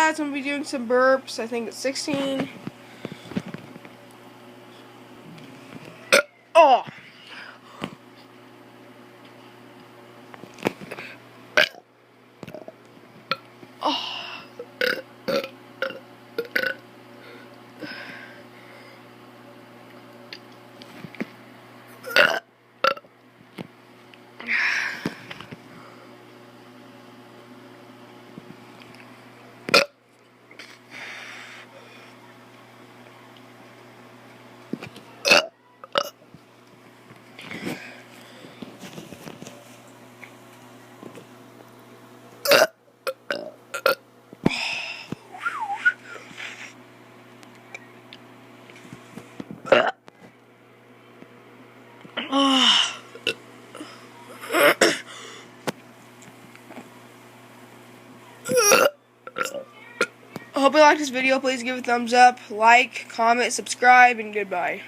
guys, I'm going to be doing some burps. I think it's 16. Oh! Oh! I hope you liked this video. Please give it a thumbs up, like, comment, subscribe, and goodbye.